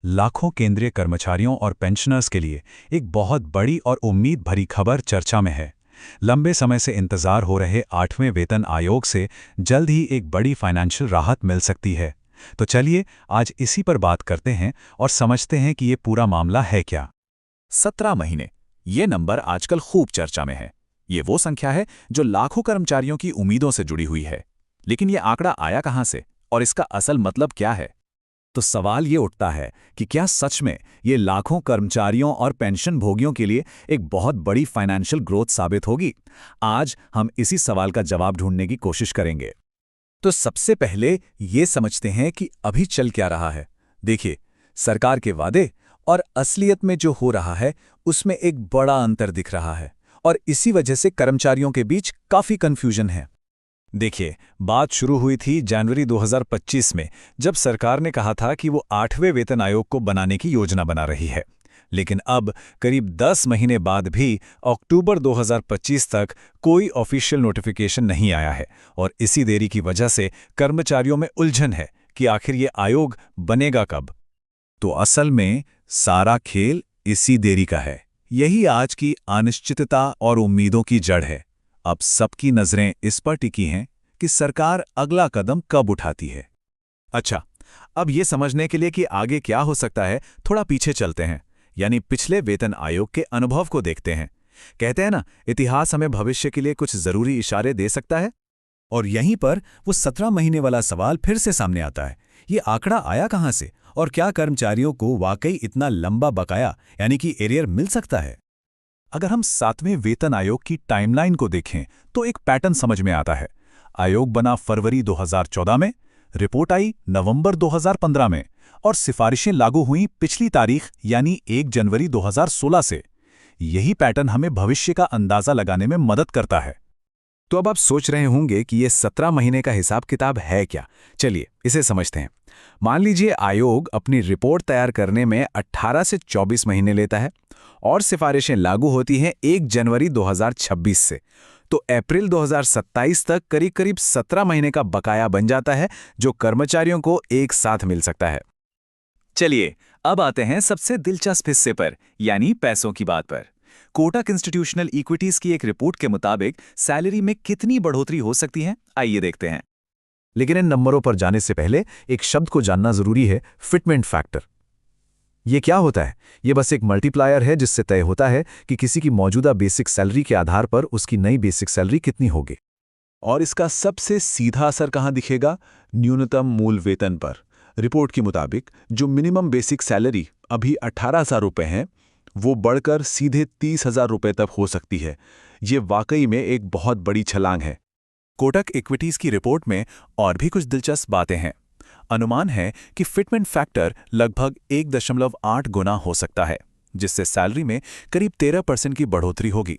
लाखों केंद्रीय कर्मचारियों और पेंशनर्स के लिए एक बहुत बड़ी और उम्मीद भरी खबर चर्चा में है। लंबे समय से इंतजार हो रहे 8वें वेतन आयोग से जल्द ही एक बड़ी फाइनेंशियल राहत मिल सकती है। तो चलिए आज इसी पर बात करते हैं और समझते हैं कि ये पूरा मामला है क्या। 17 महीने, ये नंबर आजकल खूब चर्चा में है। ये वो संख्या है जो लाखों कर्मचारियों की उम्मीदों से जुड़ी हुई है। लेकिन ये आंकड़ा आया कहां से और इसका असल मतलब क्या है? तो सवाल ये उठता है कि क्या सच में ये लाखों कर्मचारियों और पेंशन भोगियों के लिए एक बहुत बड़ी फाइनेंशियल ग्रोथ साबित होगी? आज हम इसी सवाल का जवाब ढूंढने की कोशिश करेंगे। तो सबसे पहले ये समझते हैं कि अभी चल क्या रहा है। देखिए, सरकार के वादे और असलियत में जो हो रहा है उसमें एक बड़ा अंतर दिख रहा है और इसी वजह से कर्मचारियों के बीच काफी कंफ्यूजन है। देखिए, बात शुरू हुई थी जनवरी 2025 में, जब सरकार ने कहा था कि वो 8वें वेतन आयोग को बनाने की योजना बना रही है। लेकिन अब करीब 10 महीने बाद भी अक्टूबर 2025 तक कोई ऑफिशियल नोटिफिकेशन नहीं आया है और इसी देरी की वजह से कर्मचारियों में उलझन है कि आखिर ये आयोग बनेगा कब। तो असल में सारा खेल इसी देरी का है। यही आज की अनिश्चितता और उम्मीदों की जड़ है। अब सबकी नजरें इस पर टिकी हैं कि सरकार अगला कदम कब उठाती है। अच्छा, अब ये समझने के लिए कि आगे क्या हो सकता है, थोड़ा पीछे चलते हैं, यानी पिछले वेतन आयोग के अनुभव को देखते हैं। कहते हैं ना, इतिहास हमें भविष्य के लिए कुछ जरूरी इशारे दे सकता है। और यहीं पर वो 17 महीने वाला सवाल फिर से सामने आता है। ये आंकड़ा आया कहां से और क्या कर्मचारियों को वाकई इतना लंबा बकाया यानी कि एरियर मिल सकता है? अगर हम 7वें वेतन आयोग की टाइमलाइन को देखें तो एक पैटर्न समझ में आता है। आयोग बना फरवरी 2014 में, रिपोर्ट आई नवंबर 2015 में और सिफारिशें लागू हुईं पिछली तारीख यानी 1 जनवरी 2016 से। यही पैटर्न हमें भविष्य का अंदाजा लगाने में मदद करता है। तो अब आप सोच रहे होंगे कि ये 17 महीने का हिसाब किताब है क्या? चलिए इसे समझते हैं। मान लीजिए आयोग अपनी रिपोर्ट तैयार करने में 18 से 24 महीने लेता है और सिफारिशें लागू होती हैं 1 जनवरी 2026 से। तो अप्रैल 2027 तक करीब करीब 17 महीने का बकाया बन जाता है, जो कर्मचारियों को एक साथ मिल सकता है। चलिए अब आते हैं सबसे दिलचस्प हिस्से पर, यानी पैसों की बात पर। कोटक इंस्टीट्यूशनल इक्विटीज की एक रिपोर्ट के मुताबिक सैलरी में कितनी बढ़ोतरी हो सकती है, आइए देखते हैं। लेकिन इन नंबरों पर जाने से पहले एक शब्द को जानना जरूरी है, फिटमेंट फैक्टर। ये क्या होता है? ये बस एक मल्टीप्लायर है जिससे तय होता है कि किसी की मौजूदा बेसिक सैलरी के आधार पर उसकी नई बेसिक सैलरी कितनी होगी। और इसका सबसे सीधा असर कहाँ दिखेगा? न्यूनतम मूल वेतन पर। रिपोर्ट के मुताबिक जो मिनिमम बेसिक सैलरी अभी 18,000 रुपये है, वो बढ़कर सीधे 30,000 रुपये तक हो सकती है। ये वाकई में एक बहुत बड़ी छलांग है। कोटक इक्विटीज की रिपोर्ट में और भी कुछ दिलचस्प बातें हैं। अनुमान है कि फिटमेंट फैक्टर लगभग 1.8 गुना हो सकता है, जिससे सैलरी में करीब 13% की बढ़ोतरी होगी।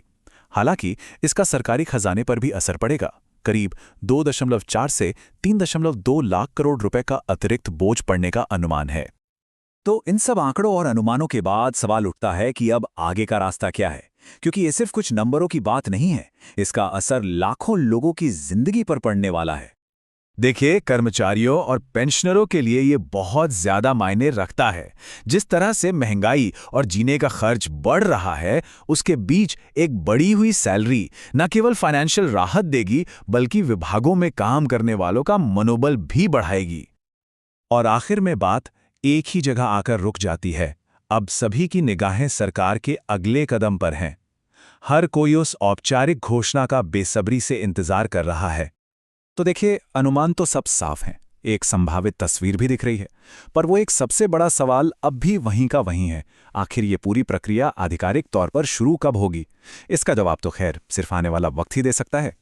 हालांकि इसका सरकारी खजाने पर भी असर पड़ेगा। करीब 2.4 से 3.2 लाख करोड़ रुपए का अतिरिक्त बोझ पड़ने का अनुमान है। तो इन सब आंकड़ों और अनुमानों के बाद सवाल उठता है कि अब आगे का रास्ता क्या है, क्योंकि ये सिर्फ कुछ नंबरों की बात नहीं है, इसका असर लाखों लोगों की जिंदगी पर पड़ने वाला है। देखिए, कर्मचारियों और पेंशनरों के लिए ये बहुत ज्यादा मायने रखता है। जिस तरह से महंगाई और जीने का खर्च बढ़ रहा है, उसके बीच एक बढ़ी हुई सैलरी न केवल फाइनेंशियल राहत देगी, बल्कि विभागों में काम करने वालों का मनोबल भी बढ़ाएगी। और आखिर में बात एक ही जगह आकर रुक जाती है। अब सभी की निगाहें सरकार के अगले कदम पर हैं। हर कोई उस औपचारिक घोषणा का बेसब्री से इंतजार कर रहा है। तो देखिए, अनुमान तो सब साफ हैं, एक संभावित तस्वीर भी दिख रही है, पर वो एक सबसे बड़ा सवाल अब भी वहीं का वहीं है। आखिर ये पूरी प्रक्रिया आधिकारिक तौर पर शुरू कब होगी? इसका जवाब तो खैर सिर्फ आने वाला वक्त ही दे सकता है।